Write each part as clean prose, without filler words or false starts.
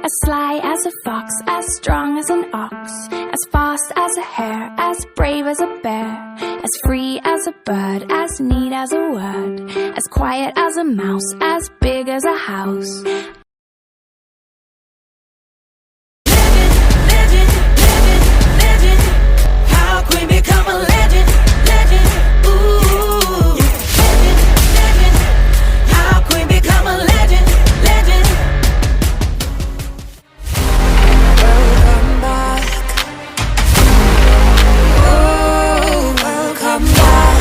As sly as a fox, as strong as an ox, as fast as a hare, as brave as a bear, as free as a bird, as neat as a word, as quiet as a mouse, as big as a house. Legend, legend, legend. How can we become a legend? Legend, ooh. Legend, legend. How can we become a legend? Legend. Welcome back. Oh, welcome back.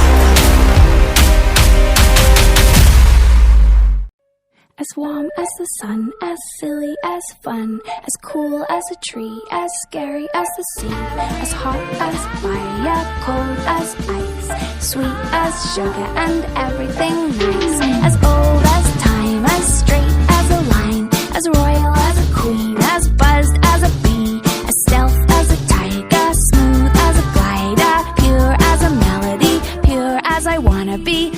As warm as the sun, as silly as fun, as cool as a tree, as scary as the sea, as hot as fire, cold as ice, sweet as sugar and everything nice, as old as time, as straight as a line, as royal as a queen, as buzzed as a bee, as stealth as a tiger, smooth as a glider, pure as a melody, pure as I wanna be.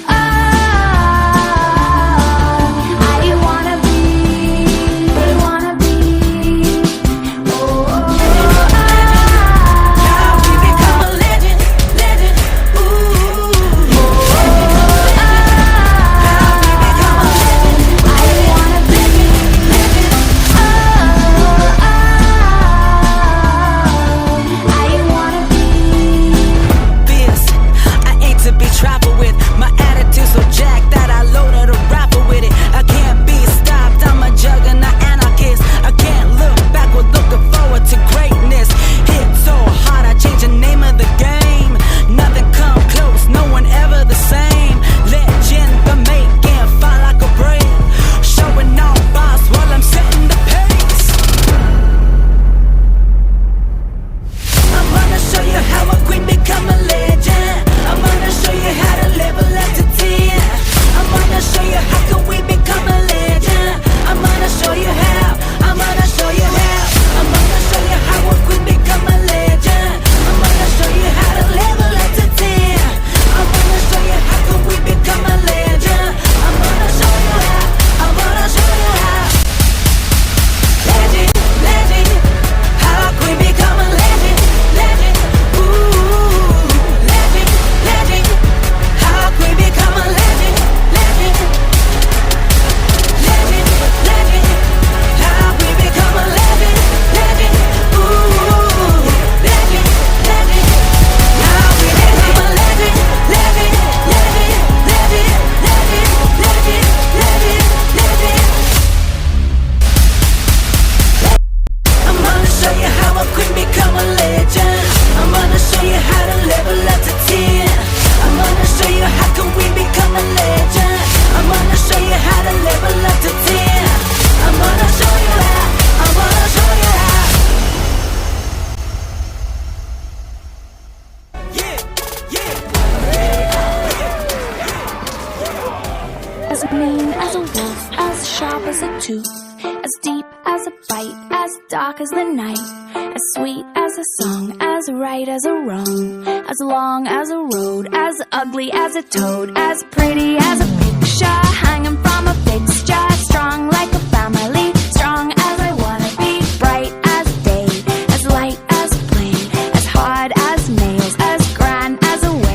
As mean as a wolf, as sharp as a tooth, as deep as a bite, as dark as the night, as sweet as a song, as right as a wrong, as long as a road, as ugly as a toad, as pretty as a picture hanging from a fixture, strong like a family, strong as I wanna be, bright as day, as light as a plane, as hard as nails, as grand as a whale.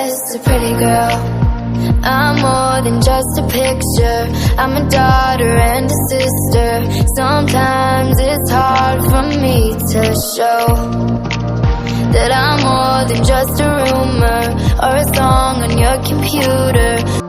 just a pretty girl. I'm more than just a picture. I'm a daughter and a sister. Sometimes it's hard for me to show that I'm more than just a rumor or a song on your computer.